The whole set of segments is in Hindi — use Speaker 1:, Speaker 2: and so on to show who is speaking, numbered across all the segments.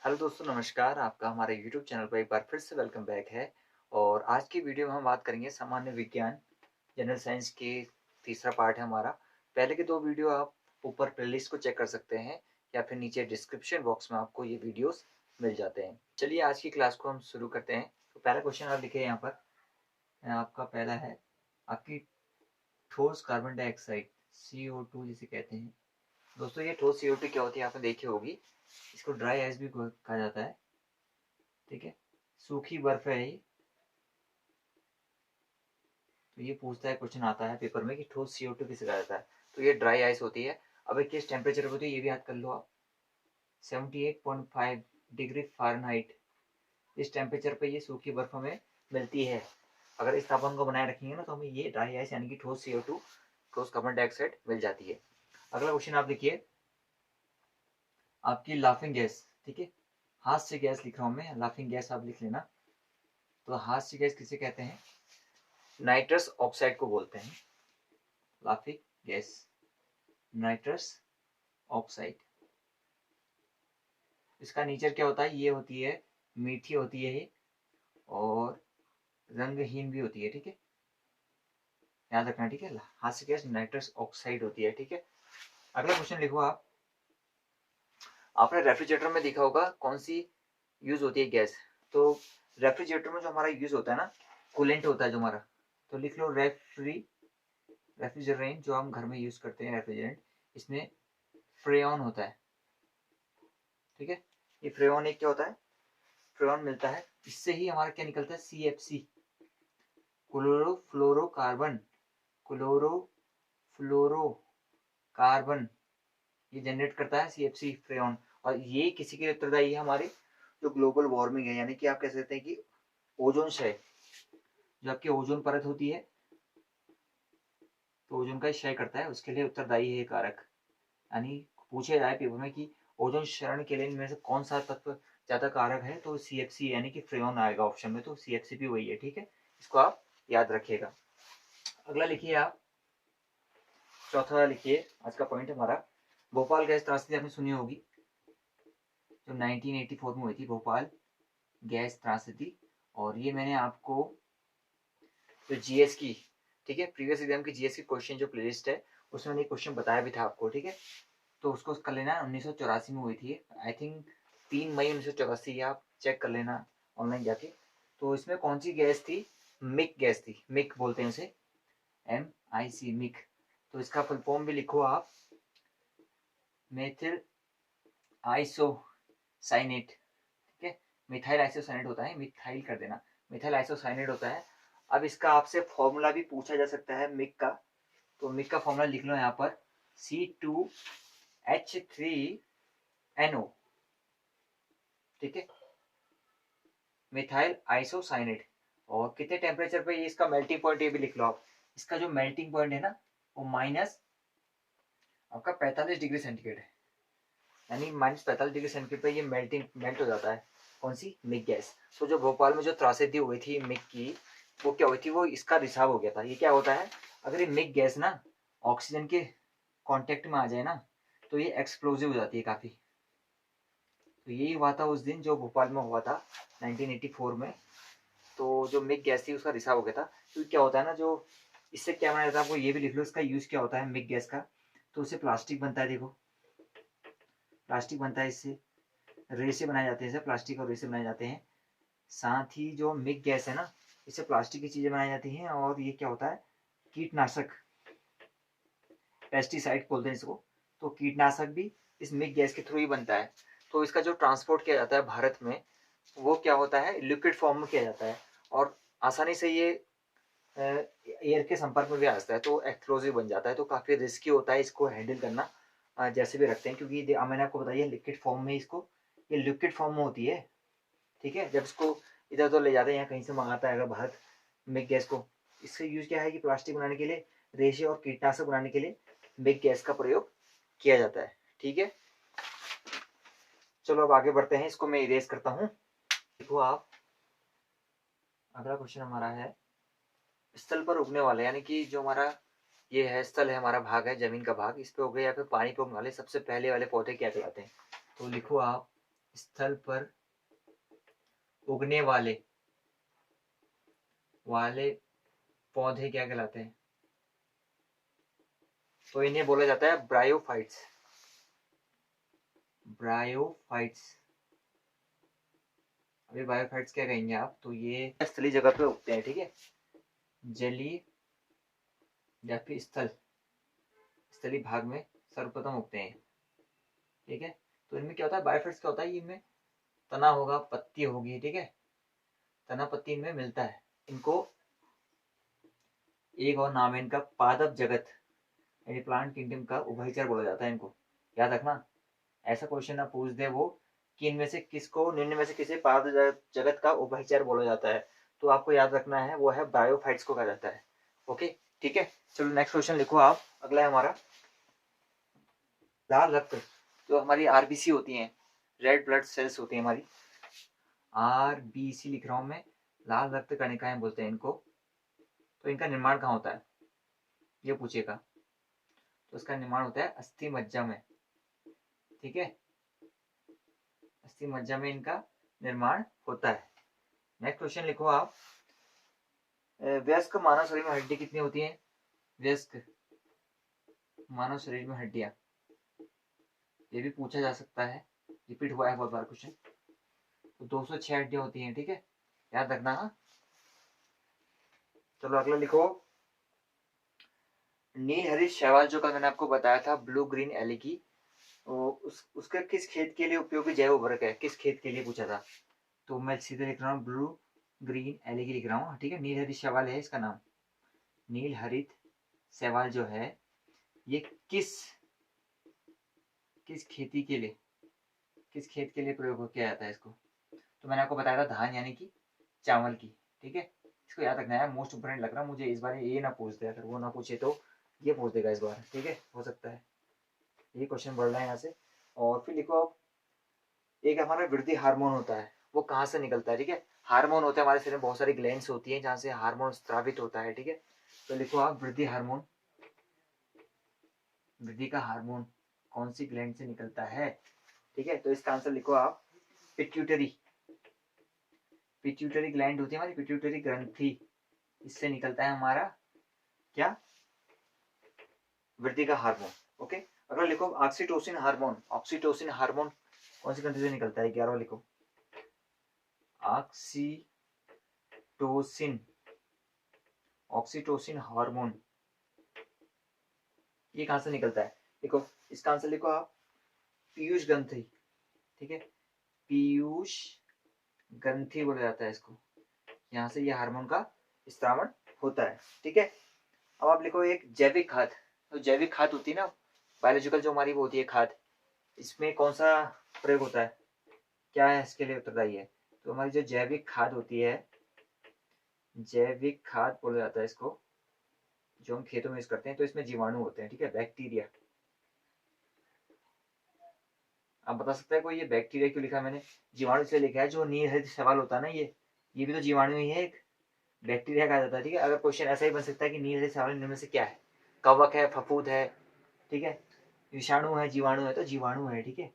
Speaker 1: हेलो दोस्तों, नमस्कार। आपका हमारे यूट्यूब चैनल पर एक बार फिर से वेलकम बैक है। और आज की वीडियो में हम बात करेंगे सामान्य विज्ञान जनरल साइंस के तीसरा पार्ट है हमारा। पहले के दो वीडियो आप ऊपर प्लेलिस्ट को चेक कर सकते हैं या फिर नीचे डिस्क्रिप्शन बॉक्स में आपको ये वीडियोस मिल जाते हैं। चलिए आज की क्लास को हम शुरू करते हैं। तो पहला क्वेश्चन आप लिखे यहाँ पर। आपका पहला है, आपकी ठोस कार्बन डाइऑक्साइड CO2 जिसे कहते हैं। दोस्तों ये ठोस CO2 क्या होती है आपने देखी होगी। इसको ड्राई आइस भी कहा जाता है। ठीक है, सूखी बर्फ है ये। तो ये पूछता है, क्वेश्चन आता है पेपर में कि ठोस CO2 किसे कहा जाता है। तो ये ड्राई आइस होती है। अब ये किस टेम्परेचर पर होती है ये भी याद कर लो आप। 78.5 डिग्री फ़ारेनहाइट। इस टेम्परेचर पे ये सूखी बर्फ हमें मिलती है। अगर इस तापमान को बनाए रखेंगे ना तो हमें ये ड्राई आइस यानी कि ठोस CO2, ठोस कार्बन डाइऑक्साइड मिल जाती है। अगला क्वेश्चन आप लिखिए, आपकी लाफिंग गैस। ठीक है, हास्य गैस लिख रहा हूँ मैं, लाफिंग गैस आप लिख लेना। तो हास्य गैस किसे कहते हैं? नाइट्रस ऑक्साइड को बोलते हैं लाफिंग गैस, नाइट्रस ऑक्साइड। इसका नेचर क्या होता है? ये होती है, मीठी होती है ये, और रंगहीन भी होती है। ठीक है, याद रखना। ठीक है, हास्य गैस नाइट्रस ऑक्साइड होती है। ठीक है, अगला क्वेश्चन लिखो आप। आपने रेफ्रिजरेटर में देखा होगा कौन सी यूज होती है गैस। तो रेफ्रिजरेटर में जो हमारा यूज होता है ना, कूलेंट होता है जो हमारा। तो लिख लो रेफ्रिजरेंट जो हम घर में यूज करते हैं रेफ्रिजरेंट, इसमें फ्रेऑन होता है। ठीक है, ये फ्रेऑन एक क्या होता है? फ्रेऑन मिलता है। इससे ही हमारा क्या निकलता है? CFC, chlorofluorocarbon. क्लोरोफ्लोरोकार्बन ये जनरेट करता है CFC फ्रेऑन। और ये किसी के लिए उत्तरदायी है? हमारे जो ग्लोबल वार्मिंग है, यानी कि आप कह सकते हैं कि ओजोन क्षय, जो आपकी ओजोन परत होती है, तो ओजोन का क्षय करता है, उसके लिए उत्तरदायी है ये कारक। यानी पूछे जाए पेपर में कि ओजोन क्षरण के लिए इनमें से कौन सा तत्व ज्यादा कारक है, तो CFC यानी कि फ्रेऑन आएगा ऑप्शन में। तो CFC भी वही है। ठीक है, इसको आप याद रखिएगा। अगला लिखिए आप, चौथा लिखिए आज का पॉइंट हमारा। भोपाल गैस त्रासदी आपने सुनी होगी, जो 1984 में हुई थी, भोपाल गैस त्रासदी। और ये मैंने आपको जो GS की, ठीक है, प्रीवियस एग्जाम की GS की क्वेश्चन जो प्लेलिस्ट है, उसमें मैंने क्वेश्चन बताया भी था आपको। ठीक है, तो उसको कर लेना। 1984 में हुई थी, आई थिंक 3 मई 1984, आप चेक कर लेना ऑनलाइन जाके। तो इसमें कौन सी गैस थी? मिक गैस थी, मिक बोलते हैं उसे, MIC, मिक। तो इसका फुल फॉर्म भी लिखो आप, मेथिल आइसोसाइनेट। ठीक है, मिथाइल आइसोसाइनेट होता है, मिथाइल कर देना, मिथाइल आइसोसाइनेट होता है। अब इसका आपसे फॉर्मूला भी पूछा जा सकता है मिक का। तो मिक का फॉर्मूला लिख लो यहाँ पर, C2H3NO। ठीक है, मिथाइल आइसोसाइनेट। और कितने टेम्परेचर पे ये इसका मेल्टिंग पॉइंट, ये भी लिख लो आप। इसका जो मेल्टिंग पॉइंट है ना, वो माइनस आपका 45 डिग्री सेंटीग्रेड है। यानी -45 डिग्री सेंटीग्रेड पे ये मेल्ट हो जाता है। कौन सी? Mick gas. तो जो भोपाल में जो त्रासदी हुई थी मिक की, वो क्या हुई थी? वो इसका रिसाव हो गया था। ये क्या होता है, अगर ये मिक गैस ना ऑक्सीजन के कांटेक्ट में आ जाए ना, तो ये एक्सप्लोजिव हो जाती है काफी। तो यही हुआ था उस दिन जो भोपाल में हुआ था 1984 में। तो जो मिक गैस थी उसका रिसाव हो गया था। क्योंकि क्या होता है ना, जो इससे क्या बनाया जाता है, आपको ये भी लिख लो इसका यूज क्या होता है मिक गैस का। तो उससे प्लास्टिक बनता है। देखो, प्लास्टिक बनता है इससे, रेसे बनाए जाते हैं, प्लास्टिक और रेसे बनाए जाते हैं। साथ ही जो मिक गैस है ना, इससे प्लास्टिक की चीजें बनाई जाती हैं। और ये क्या होता है, कीटनाशक, पेस्टिसाइड बोलते हैं इसको। तो कीटनाशक भी इस मिक गैस के थ्रू ही बनता है। तो इसका जो ट्रांसपोर्ट किया जाता है भारत में, वो क्या होता है, लिक्विड फॉर्म में किया जाता है। और आसानी से ये एयर के संपर्क में भी आ जाता है, तो एक्सप्लोजिव बन जाता है। तो काफी रिस्की होता है इसको हैंडल करना। जैसे भी रखते हैं, क्योंकि मैंने आपको बताया लिक्विड फॉर्म में, इसको ये लिक्विड फॉर्म में होती है। ठीक है, जब इसको इधर उधर ले जाते हैं या कहीं से मंगाता है अगर भारत मिक गैस को, इसका यूज क्या है कि प्लास्टिक बनाने के लिए, रेशे और कीटनाशक बनाने के लिए मिक गैस का प्रयोग किया जाता है। ठीक है, चलो अब आगे बढ़ते हैं। इसको मैं इरेज करता हूँ। देखो आप, अगला क्वेश्चन हमारा है, स्थल पर उगने वाले, यानी कि जो हमारा ये है स्थल है, हमारा भाग है, जमीन का भाग, इस पे उगे या फिर पानी पे उगने वाले सबसे पहले वाले पौधे क्या कहलाते हैं? तो लिखो आप, स्थल पर उगने वाले पौधे क्या कहलाते हैं? तो इन्हें बोला जाता है ब्रायोफाइट्स। ब्रायोफाइट्स। अभी बायोफाइट्स क्या कहेंगे आप? तो ये स्थलीय जगह पे उगते हैं, ठीक है, जलीय या फिर स्थलीय भाग में सर्वप्रथम उगते हैं, ठीक है। तो इनमें क्या होता है, बायोफाइट्स क्या होता है, इनमें तना होगा, पत्ती होगी, ठीक है, तना पत्ती इनमें मिलता है। इनको एक और नाम है इनका पादप जगत यानी प्लांट किंगडम का उभयचर बोला जाता है इनको। याद रखना, ऐसा क्वेश्चन ना पूछ दे वो कि इनमें से किसको, निम्न में से किसे पादप जगत का उभयचर बोला जाता है, तो आपको याद रखना है वो है बायोफाइट्स को कहा जाता है। ओके, ठीक है, चलो नेक्स्ट क्वेश्चन लिखो आप। अगला है हमारा लाल रक्त। जो हमारी आरबीसी होती हैं, रेड ब्लड सेल्स होती हैं हमारी, आरबीसी लिख रहा हूं मैं, लाल रक्त कणिकाएं बोलते हैं इनको। तो इनका निर्माण कहाँ होता है, ये पूछेगा। तो इसका निर्माण होता है अस्थि मज्जा में, ठीक है, अस्थि मज्जा में इनका निर्माण होता है। नेक्स्ट क्वेश्चन लिखो आप। वयस्क मानव शरीर में हड्डी कितनी होती है? वयस्क मानव शरीर में हड्डियां, ये भी पूछा जा सकता है, रिपीट हुआ है बहुत बार क्वेश्चन। तो 206 हड्डियां होती हैं, ठीक है, याद रखना। हाँ, चलो अगला लिखो। नील हरित शैवाल जो कल मैंने आपको बताया था, ब्लू ग्रीन एलगी, उसका किस खेत के लिए उपयोगी जैव उर्वरक है? किस खेत के लिए पूछा था? तो मैं सीधे लिख रहा हूँ ब्लू ग्रीन एलगी लिख रहा हूँ, ठीक है। नील हरित शैवाल है इसका नाम। नील हरित शैवाल जो है ये किस खेती के लिए, किस खेत के लिए प्रयोग किया जाता है इसको? तो मैंने आपको बताया था धान यानी कि चावल की, ठीक है। इसको याद रखना है, मोस्ट इंपोर्टेंट लग रहा है मुझे इस बार, ये ना पूछ दे, अगर वो ना पूछे तो ये पूछ देगा इस बार, ठीक है, हो सकता है ये क्वेश्चन बढ़ रहा है यहाँ से। और फिर लिखो आप, एक हमारा वृद्धि हार्मोन होता है, वो कहाँ से निकलता है? ठीक है, हार्मोन होते हैं हमारे शरीर में, बहुत सारी ग्लैंड्स होती हैं जहाँ से हार्मोन स्रावित होता है, ठीक है। तो लिखो आप वृद्धि हार्मोन, वृद्धि का हार्मोन कौन सी ग्लैंड से निकलता है? ठीक है, तो इसका आंसर लिखो आप पिट्यूटरी। पिट्यूटरी ग्लैंड होती है हमारी, पिट्यूटरी ग्रंथि, इससे निकलता है हमारा क्या? वृद्धि का हार्मोन। ओके, अगर लिखो ऑक्सीटोसिन हार्मोन। ऑक्सीटोसिन हार्मोन कौन सी ग्रंथि से निकलता है? 11वां लिखो, ऑक्सीटोसिन, ऑक्सीटोसिन हार्मोन ये कहां से निकलता है? देखो इसका आंसर लिखो आप पीयूष ग्रंथि, ठीक है, पीयूष ग्रंथि बोला जाता है इसको, यहाँ से ये हार्मोन का स्त्रावण होता है, ठीक है। अब आप लिखो एक जैविक खाद। तो जैविक खाद होती है ना, बायोलॉजिकल जो हमारी वो होती है खाद, इसमें कौन सा प्रयोग होता है, क्या है इसके लिए उत्तरदायी है? तो हमारी जो जैविक खाद होती है, जैविक खाद बोला जाता है इसको, जो हम खेतों में यूज करते हैं, तो इसमें जीवाणु होते हैं, ठीक है, बैक्टीरिया। आप बता सकते हैं कोई ये बैक्टीरिया क्यों लिखा मैंने? जीवाणु इसलिए लिखा है, जो नील हरित सवाल होता है ना, ये भी तो जीवाणु ही है, एक बैक्टीरिया कहा जाता है, ठीक है। अगर क्वेश्चन ऐसा ही बन सकता है कि नील हरित सवाल इनमें से क्या है, कवक है, फफूंद है, ठीक है, विषाणु है, जीवाणु है, तो जीवाणु है, ठीक है।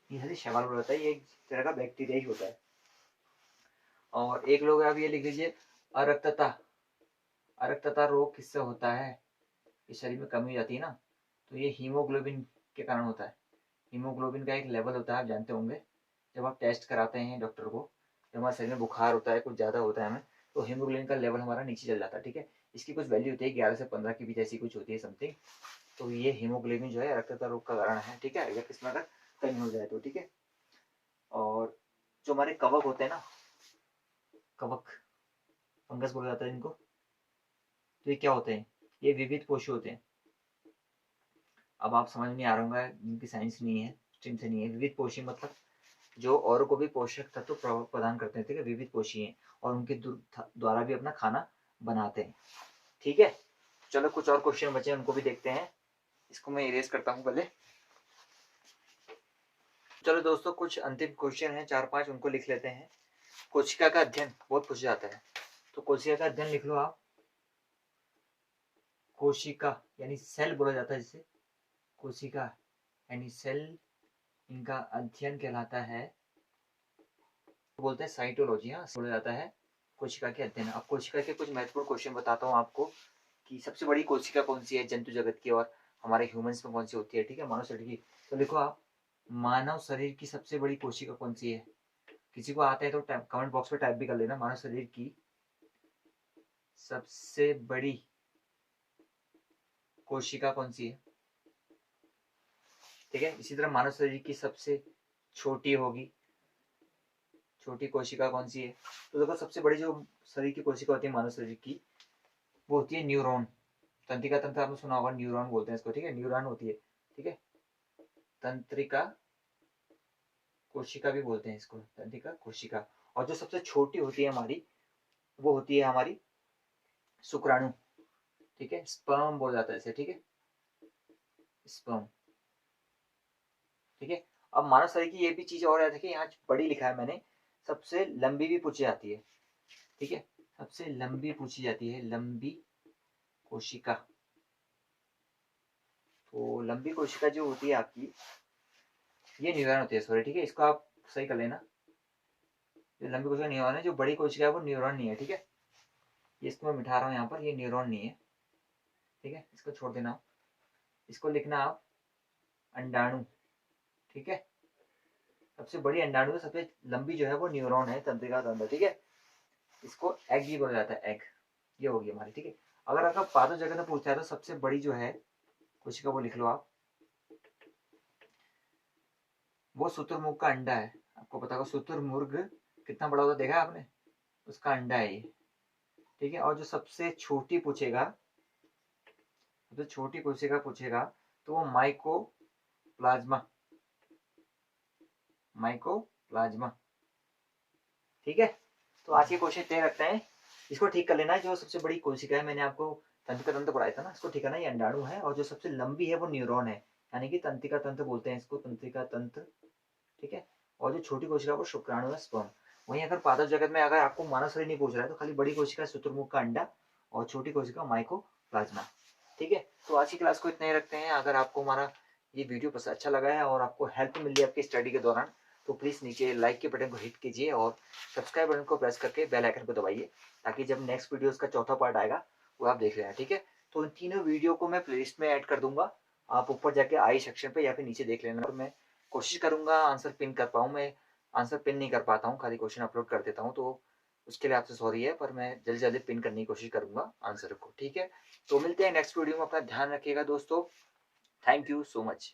Speaker 1: नील हरित सवाल होता है, ये एक तरह का बैक्टीरिया ही होता है। और एक लोग आप ये लिख लीजिए अरक्तता। अरक्तता रोग किससे होता है? इस शरीर में कमी हो जाती है ना, तो ये हीमोग्लोबिन के कारण होता है। हीमोग्लोबिन का एक लेवल होता है, आप जानते होंगे, जब आप टेस्ट कराते हैं डॉक्टर को, जब हमारे शरीर में बुखार होता है, कुछ ज़्यादा होता है हमें, तो हीमोग्लोबिन का लेवल हमारा नीचे चल जाता है, ठीक है। इसकी कुछ वैल्यू होती है 11 से 15 के बीच, ऐसी कुछ होती है समथिंग। तो ये हीमोग्लोबिन जो है रक्तता रोग का कारण है, ठीक है, या किसमें अगर कमी हो जाए तो, ठीक है। और जो हमारे कवक होते हैं ना, कवक, फंगस बोला जाता है इनको, तो ये क्या होते हैं? ये विविध पोषी होते हैं। अब आप समझ नहीं आ रहा होगा, जिनकी साइंस नहीं है, स्ट्रीम से नहीं है, विविध पोषी मतलब जो औरों को भी पोषक तत्व प्रदान करते हैं, ठीक है, विविध पोषी हैं, और उनके द्वारा भी अपना खाना बनाते हैं, ठीक है। चलो कुछ और क्वेश्चन बचे हैं, उनको भी देखते हैं। इसको मैं इरेज करता हूँ पहले। चलो दोस्तों, कुछ अंतिम क्वेश्चन हैं 4-5, उनको लिख लेते हैं। कोशिका का अध्ययन बहुत पूछा जाता है, तो कोशिका का अध्ययन लिख लो आप। कोशिका यानी सेल बोला जाता है जिसे, कोशिका यानी सेल, इनका अध्ययन कहलाता है बोलते हैं साइटोलॉजी। हाँ, बोला जाता है कोशिका के अध्ययन। अब कोशिका के कुछ महत्वपूर्ण क्वेश्चन बताता हूँ आपको कि सबसे बड़ी कोशिका कौन सी है जंतु जगत की, और हमारे ह्यूमंस में कौन सी होती है, ठीक है, मानव शरीर की। तो देखो आप, मानव शरीर की सबसे बड़ी कोशिका कौन सी है? किसी को आता है तो कमेंट बॉक्स में टाइप भी कर लेना। मानव शरीर की सबसे बड़ी कोशिका कौन सी है? ठीक है, इसी तरह मानव शरीर की सबसे छोटी होगी, छोटी कोशिका कौन सी है? तो देखो, सबसे बड़ी जो शरीर की कोशिका होती है मानव शरीर की, वो होती है न्यूरॉन। तंत्रिका तंत्र आपने सुना होगा, न्यूरॉन बोलते हैं इसको, ठीक है, न्यूरॉन होती है, ठीक है। तंत्रिका कोशिका भी बोलते हैं इसको, तंत्रिका कोशिका। और जो सबसे छोटी होती है हमारी, वो होती है हमारी शुक्राणु, ठीक है, स्पर्म बोला जाता है इसे, ठीक है, स्पर्म, ठीक है। अब मानव शरीर की ये भी चीज और है, देखिए यहाँ बड़ी लिखा है मैंने, सबसे लंबी भी पूछी जाती है, ठीक है, सबसे लंबी पूछी जाती है, लंबी कोशिका। तो लंबी कोशिका जो होती है आपकी, ये न्यूरॉन होती है, सॉरी, ठीक है, इसको आप सही कर लेना। जो लंबी कोशिका न्यूरॉन है, जो बड़ी कोशिका है वो न्यूरॉन नहीं है, ठीक है। ये इसको मैं मिटा रहा हूँ यहाँ पर, ये न्यूरॉन नहीं है, ठीक है, इसको छोड़ देना। इसको लिखना आप अंडाणु, ठीक है। सबसे बड़ी अंडाणु है, सबसे लंबी जो है वो न्यूरॉन है, तंत्रिका तंत्र, ठीक है। इसको एग भी बोला जाता है, एग। ये होगी हमारी, ठीक है। अगर आपका पादप जगत में पूछा है तो सबसे बड़ी जो है कोशिका, वो लिख लो आप, वो शुतुरमुर्ग का अंडा है। आपको पता होगा शुतुरमुर्ग कितना बड़ा होता है, देखा है आपने, उसका अंडा है ये, ठीक है। और जो सबसे छोटी पूछेगा, सबसे छोटी कोशिका पूछेगा, तो वो माइकोप्लाज्मा, माइकोप्लाज्मा, ठीक है। तो आज के क्वेश्चन तय रखते हैं, इसको ठीक कर लेना है। जो सबसे बड़ी कोशिका है, मैंने आपको तंत्रिका तंत्र पढ़ाया था ना, इसको ठीक करना, ये अंडाणु है, और जो सबसे लंबी है वो न्यूरॉन है, यानी कि तंत्रिका तंत्र बोलते हैं इसको, तंत्रिका तंत्र, ठीक है। और जो छोटी कोशिका वो शुक्राणु है, स्पर्म। वहीं अगर पादप जगत में अगर आपको मानव शरीर नहीं पूछ रहा है, तो खाली बड़ी कोशिका शुतुरमुर्ग का अंडा, और छोटी कोशिका माइकोप्लाज्मा, ठीक है। तो आज की क्लास को इतना ही रखते हैं। अगर आपको हमारा ये वीडियो पसंद अच्छा लगा है और आपको हेल्प मिली है आपकी स्टडी के दौरान, तो प्लीज़ नीचे लाइक के बटन को हिट कीजिए और सब्सक्राइब बटन को प्रेस करके बेल आइकन को दबाइए, ताकि जब नेक्स्ट वीडियोस का चौथा पार्ट आएगा वो आप देख लेना, ठीक है। तो इन तीनों वीडियो को मैं प्लेलिस्ट में ऐड कर दूंगा, आप ऊपर जाके आई सेक्शन पे या फिर नीचे देख लेना। और मैं कोशिश करूंगा आंसर पिन कर पाऊँ। मैं आंसर पिन नहीं कर पाता हूँ, खाली क्वेश्चन अपलोड कर देता हूँ, तो उसके लिए आपसे सॉरी है, पर मैं जल्दी जल्दी पिन करने की कोशिश करूंगा आंसर को, ठीक है। तो मिलते हैं नेक्स्ट वीडियो में, अपना ध्यान रखिएगा दोस्तों। Thank you so much.